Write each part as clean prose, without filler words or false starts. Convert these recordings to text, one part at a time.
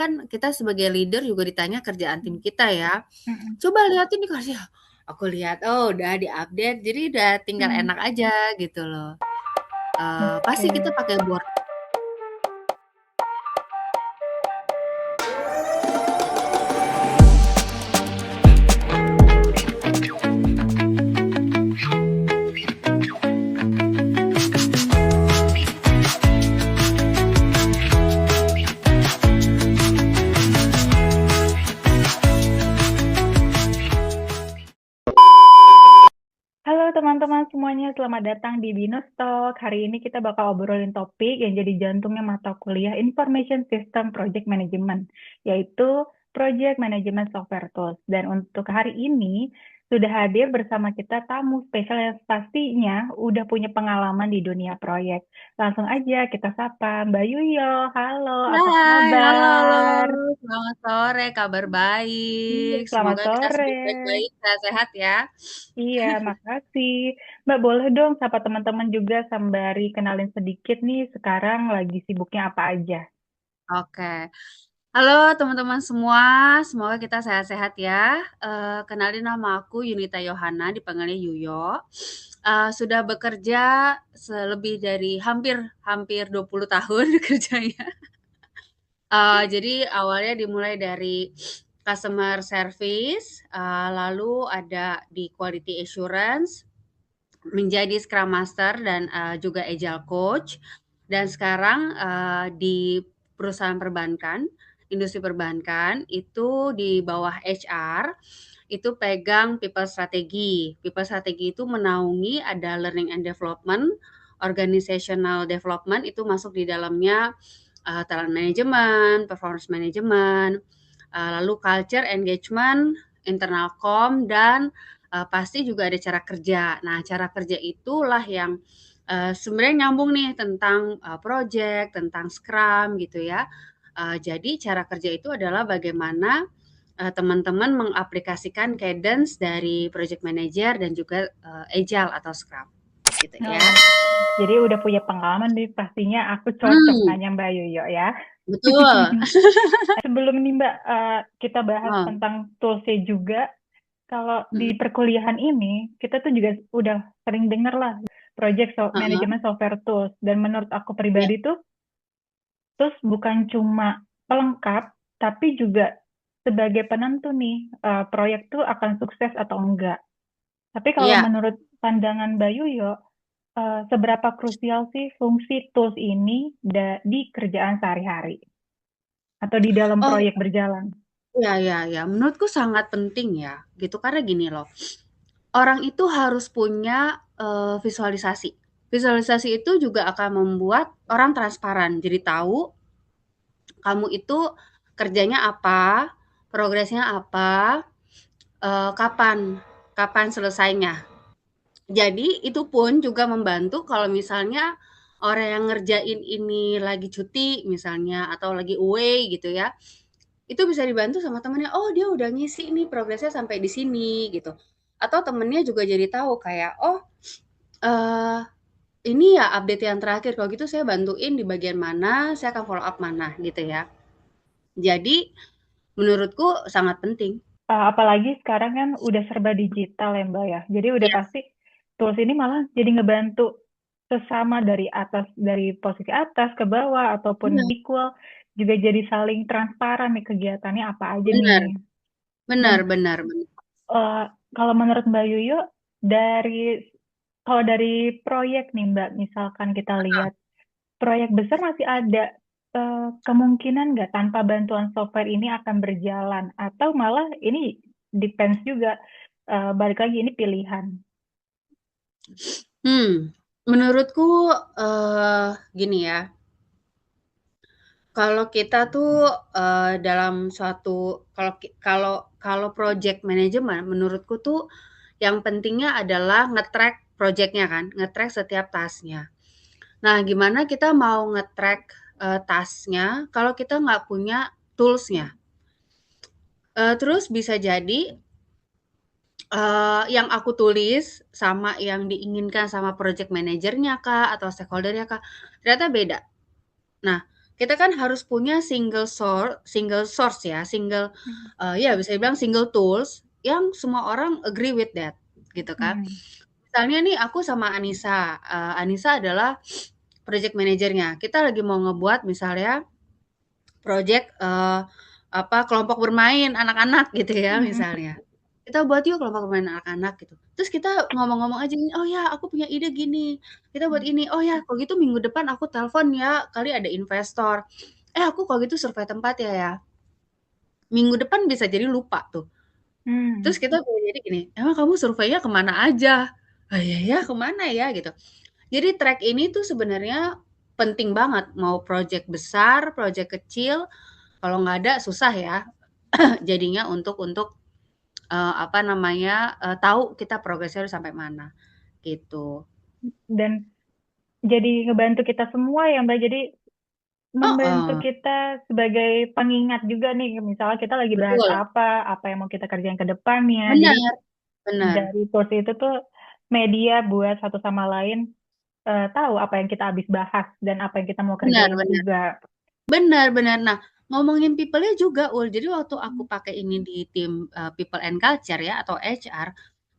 kan kita sebagai leader juga ditanya kerjaan tim kita ya. Mhm. Coba liatin nih kasih. Aku lihat, oh udah diupdate, jadi udah tinggal Mhm. enak aja gitu loh. Pasti kita Oke. pakai board. Halo teman-teman semuanya, selamat datang di Binus Talk. Hari ini kita bakal obrolin topik yang jadi jantungnya mata kuliah Information System Project Management, yaitu Project Management Software Tools. Dan untuk hari ini, sudah hadir bersama kita tamu spesial yang pastinya udah punya pengalaman di dunia proyek. Langsung aja kita sapa Mbak Yuyo. Halo, apa Hai, halo, halo. kabar? Selamat sore, kabar Iya, baik. selamat Semoga kita sore. semua baik-baik, sehat-sehat ya. Iya, makasih. Mbak, boleh dong sapa teman-teman juga sembari kenalin sedikit nih sekarang lagi sibuknya apa aja. Oke. Halo teman-teman semua, semoga kita sehat-sehat ya. Kenalin nama aku Yunita Yohana, dipanggilnya Yuyo. Sudah bekerja selebih dari hampir hampir 20 tahun kerjanya. Jadi awalnya dimulai dari customer service, lalu ada di quality assurance, menjadi Scrum Master dan juga Agile Coach. Dan sekarang di perusahaan perbankan, industri perbankan itu di bawah HR itu pegang people strategy. People strategy itu menaungi ada learning and development, organizational development itu masuk di dalamnya talent management, performance management, lalu culture engagement, internal com dan pasti juga ada cara kerja. Nah, cara kerja itulah yang sebenarnya nyambung nih tentang project, tentang Scrum gitu ya. Jadi cara kerja itu adalah bagaimana teman-teman mengaplikasikan cadence dari project manager dan juga agile atau Scrum gitu ya. Oh, jadi udah punya pengalaman nih pastinya aku cocok Hmm, nanya Mbak Yoyo ya. betul. Sebelum nih Mbak, kita bahas Oh, tentang toolsnya juga, kalau di mm, perkuliahan ini kita tuh juga udah sering dengar lah project uh-uh, management software tools. Dan menurut aku ya. pribadi tuh terus bukan cuma pelengkap, tapi juga sebagai penentu nih, proyek tuh akan sukses atau enggak. Tapi kalau Iya. menurut pandangan Mbak Yuyo, seberapa krusial sih fungsi tools ini di kerjaan sehari-hari atau di dalam Oh, proyek berjalan? ya, ya, ya. Menurutku sangat penting ya, gitu. Karena gini loh, orang itu harus punya visualisasi. Visualisasi itu juga akan membuat orang transparan. Jadi tahu kamu itu kerjanya apa, progresnya apa, kapan, kapan selesainya. Jadi itu pun juga membantu kalau misalnya orang yang ngerjain ini lagi cuti misalnya atau lagi away gitu ya. Itu bisa dibantu sama temennya, oh dia udah ngisi nih progresnya sampai di sini gitu. Atau temennya juga jadi tahu kayak, oh eh ini ya update yang terakhir. Kalau gitu saya bantuin di bagian mana, saya akan follow up mana gitu ya. Jadi menurutku sangat penting. Apalagi sekarang kan udah serba digital ya Mbak ya. Jadi udah Yes, pasti tools ini malah jadi ngebantu sesama dari atas, dari posisi atas ke bawah ataupun iya, equal, juga jadi saling transparan nih kegiatannya apa aja nih. benar, Dan benar, benar, benar. eh, kalau menurut Mbak Yuyu, dari kalau dari proyek nih Mbak, misalkan kita lihat proyek besar masih ada kemungkinan nggak tanpa bantuan software ini akan berjalan, atau malah ini depends juga, balik lagi ini pilihan. Hmm, menurutku gini ya, kalau kita tuh dalam suatu kalau kalau project management menurutku tuh yang pentingnya adalah nge-track projectnya kan, nge-track setiap tasknya. Nah, gimana kita mau nge-track tasknya kalau kita nggak punya toolsnya? Terus bisa jadi yang aku tulis sama yang diinginkan sama project manajernya kak atau stakeholdernya kak ternyata beda. Nah, kita kan harus punya single source ya, Hmm. ya bisa dibilang single tools yang semua orang agree with that, gitu kan. Hmm. Misalnya nih aku sama Anissa, Anissa adalah project manajernya. Kita lagi mau ngebuat misalnya project, kelompok bermain anak-anak gitu ya Hmm. misalnya. Kita buat yuk kelompok bermain anak-anak gitu. Terus kita ngomong-ngomong aja nih, "Oh ya aku punya ide gini, kita buat ini. Oh ya kalau gitu minggu depan aku telepon ya, kali ada investor. Aku kalau gitu survei tempat ya." Minggu depan bisa jadi lupa tuh. Terus Hmm. kita bisa jadi gini, "Emang kamu surveinya kemana aja?" "Ah, iya ya, kemana ya?" Gitu. Jadi track ini tuh sebenarnya penting banget, mau project besar, project kecil, kalau nggak ada susah ya jadinya tahu kita progresnya udah sampai mana, gitu. Dan jadi ngebantu kita semua ya Mbak. Jadi membantu Heeh, kita sebagai pengingat juga nih, misalnya kita lagi bahas betul, apa yang mau kita kerjain ke depannya. Jadi benar benar dari tools itu tuh media buat satu sama lain tahu apa yang kita habis bahas dan apa yang kita mau benar kerjain benar. juga. Benar benar. Nah, ngomongin people-nya juga, Jadi waktu aku Hmm. pakai ini di tim, people and culture ya atau HR,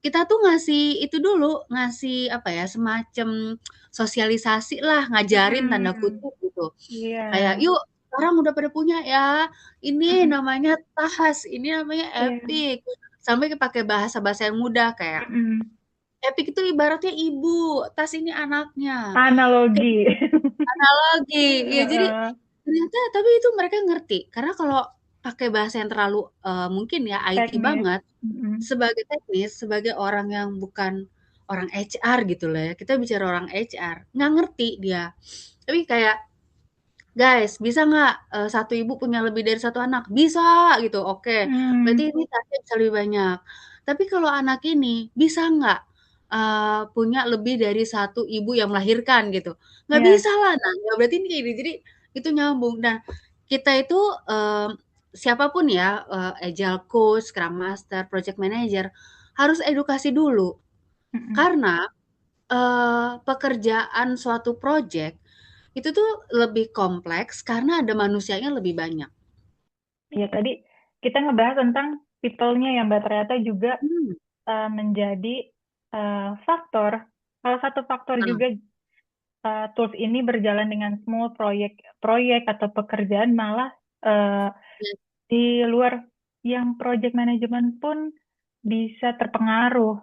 kita tuh ngasih itu dulu, ngasih apa ya, semacam sosialisasi lah, ngajarin tanda Mm-mm. kutip gitu. Iya. Kayak, "Yuk sekarang udah pada punya ya, ini Mm-mm. namanya TAS, ini namanya Iya. Epic." Sampai pakai bahasa-bahasa yang mudah kayak, Mm-mm. Epic itu ibaratnya ibu, TAS ini anaknya. Analogi. Analogi, ya jadi Heeh. ternyata tapi itu mereka ngerti, karena kalau pakai bahasa yang terlalu, mungkin ya IT Teknis. banget, Mm-mm. sebagai teknis, sebagai orang yang bukan orang HR gitu lah ya, kita bicara orang HR, nggak ngerti dia. Tapi kayak, "Guys, bisa nggak, 1 ibu punya lebih dari satu anak?" "Bisa!" Gitu, "Oke, berarti Hmm. ini tasnya bisa lebih banyak." Tapi kalau anak ini, "Bisa nggak, punya lebih dari satu ibu yang melahirkan?" Gitu. "Nggak Ya. bisa lah." Nah, ya berarti ini kayak gini, jadi itu nyambung. Nah, kita itu, siapa ya, agile coach, scrum master, project manager, harus edukasi dulu. Mm-mm. Karena, pekerjaan suatu project itu tuh lebih kompleks karena ada manusianya lebih banyak. Ya tadi kita ngebahas tentang people-nya yang Mbak, ternyata juga Mmm, menjadi faktor, salah satu faktor heeh, juga tools ini berjalan dengan small proyek atau pekerjaan malah eh, iya. di luar yang project management pun bisa terpengaruh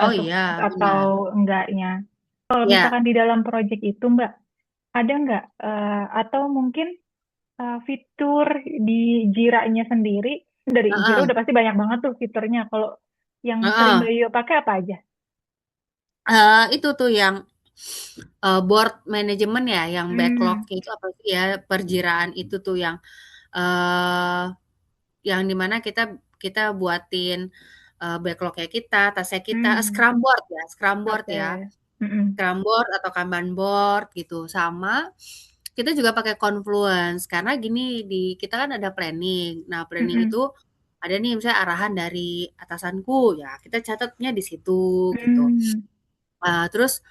Oh sukses iya, atau benar. enggaknya. Kalau Iya, misalkan di dalam project itu Mbak, ada nggak atau mungkin fitur di Jira-nya sendiri, dari Jira heeh udah pasti banyak banget tuh fiturnya. Kalau yang sering heeh. Mbak Yo pakai apa aja? Itu tuh yang, board management ya, yang backlog Hmm. itu apa sih ya, perjiraan itu tuh eee, yang di mana kita kita buatin, backlog-nya kita, tasnya kita, Hmm. Scrum board Oke. ya. Mm-mm. Scrum board atau Kanban board gitu. Sama kita juga pakai Confluence karena gini kita kan ada planning. Nah, planning itu Mm-mm. ada nih misalnya arahan dari atasanku ya, kita catatnya di situ gitu. Hmm. Terus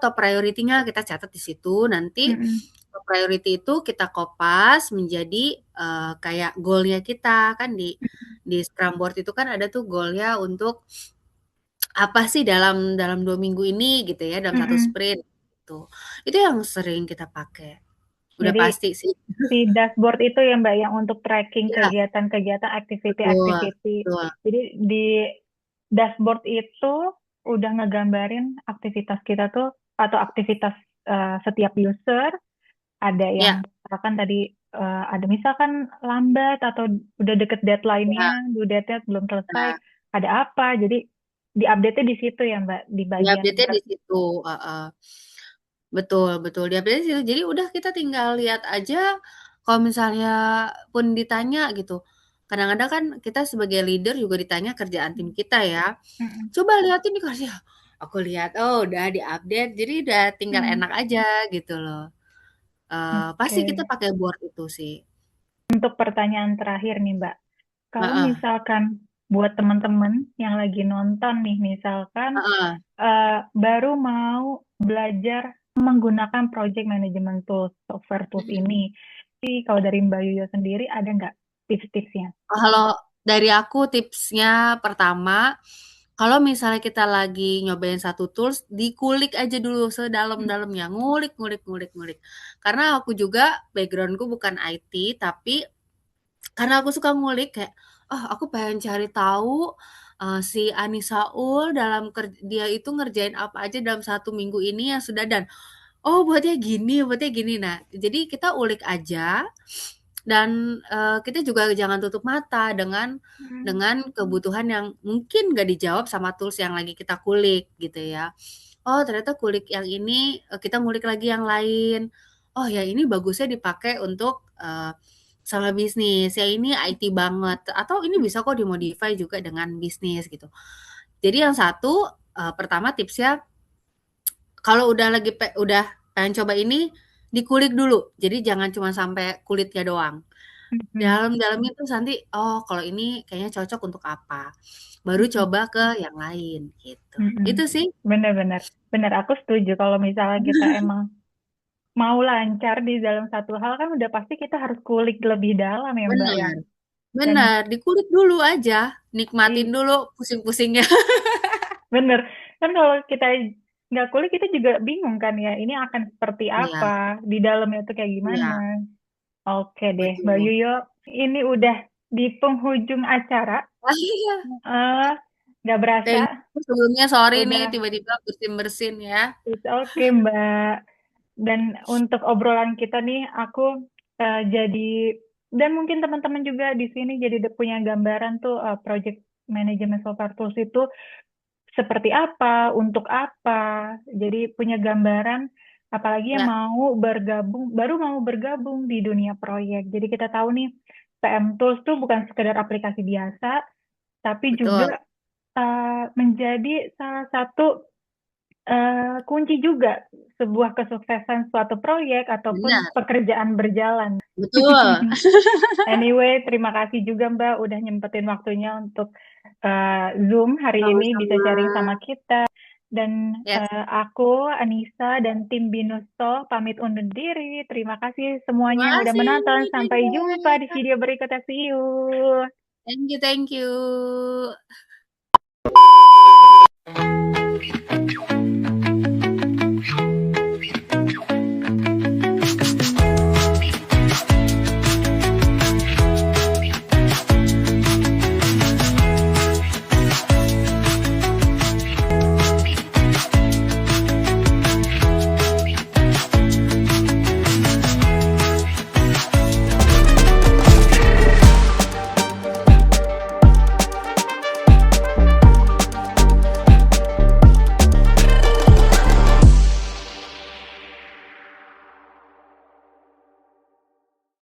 top priority-nya kita catat di situ. Nanti Mm-mm. top priority itu kita kopas menjadi kayak goal-nya kita kan di Scrum board itu kan ada tuh goal-nya untuk apa sih dalam dalam 2 minggu ini gitu ya, dalam satu Mm-mm. sprint gitu. Itu yang sering kita pakai, udah Jadi pasti sih. si dashboard itu ya Mbak yang untuk tracking Iya, kegiatan-kegiatan, betul activity-activity. betul. Jadi di dashboard itu udah ngegambarin aktivitas kita tuh atau aktivitas setiap user. Ada yang Ya, misalkan tadi ada misalkan lambat atau udah deket deadline-nya, ya, due date-nya belum selesai, nah, ada apa. Jadi di update-nya di situ ya Mbak, di bagian di-update-nya di situ, heeh. Betul betul, di-update di situ. Jadi udah kita tinggal lihat aja, kalau misalnya pun ditanya gitu, kadang-kadang kan kita sebagai leader juga ditanya kerjaan tim kita ya, Mm-mm. "Coba liatin nih," kasih aku lihat, oh udah di-update, jadi udah tinggal Mm. enak aja gitu loh. Pasti kita Oke. pakai board itu sih. Untuk pertanyaan terakhir nih Mbak, kalau Heeh misalkan buat teman-teman yang lagi nonton nih, misalkan heeh baru mau belajar menggunakan project management tools, software tools Mhm. ini. Jadi kalau dari Mbak Yuyo sendiri ada nggak tips-tipsnya? Kalau dari aku tipsnya pertama, kalau misalnya kita lagi nyobain satu tools, dikulik aja dulu sedalam-dalamnya, ngulik, ngulik, ngulik, ngulik. Karena aku juga backgroundku bukan IT, tapi karena aku suka ngulik kayak, oh aku pengen cari tahu si Anisaul dia itu ngerjain apa aja dalam 1 minggu ini yang sudah dan oh buatnya gini. Nah, jadi kita ulik aja dan, kita juga jangan tutup mata Hmm. dengan kebutuhan yang mungkin nggak dijawab sama tools yang lagi kita kulik gitu ya. Oh ternyata kulik yang ini, kita ngulik lagi yang lain. Oh ya ini bagusnya dipakai untuk, sama bisnis, ya ini IT banget, atau ini bisa kok dimodify juga dengan bisnis gitu. Jadi yang satu, pertama tipsnya kalau udah pengen coba ini, dikulik dulu. Jadi jangan cuma sampai kulitnya doang. Mm-mm. Dalam-dalamnya terus nanti, oh kalau ini kayaknya cocok untuk apa, baru Mm-mm. coba ke yang lain gitu. Mm-mm. Itu sih. Benar-benar, benar aku setuju kalau misalnya kita emang mau lancar di dalam satu hal kan udah pasti kita harus kulik lebih dalam ya Mbak ya. Bener Dan bener, dikulik dulu aja, nikmatin i- dulu pusing-pusingnya. bener kan kalau kita nggak kulik kita juga bingung kan ya ini akan seperti Iya apa di dalamnya tuh kayak gimana. iya, Oke deh Mbak betul. Yuyo, ini udah di penghujung acara. Ah, iya, eh nggak berasa thank you sebelumnya sorry nih udah. tiba-tiba bersin-bersin ya. It's okay Mbak. Dan untuk obrolan kita nih, aku jadi dan mungkin teman-teman juga di sini jadi punya gambaran tuh project management software tools itu seperti apa, untuk apa. Jadi punya gambaran, apalagi yang Ya, mau bergabung, baru mau bergabung di dunia proyek. Jadi kita tahu nih, PM Tools tuh bukan sekedar aplikasi biasa, tapi betul, juga menjadi salah satu kunci juga sebuah kesuksesan suatu proyek ataupun benar, pekerjaan berjalan. betul. Anyway, terima kasih juga Mbak udah nyempetin waktunya untuk Zoom hari ini bisa Sama-sama. sharing sama kita. Dan Yes, aku, Anissa, dan tim Binusto pamit undur diri. Terima kasih terima semuanya yang udah kasih menonton. Sampai jumpa di deh. video berikutnya. See you. Thank you, thank you.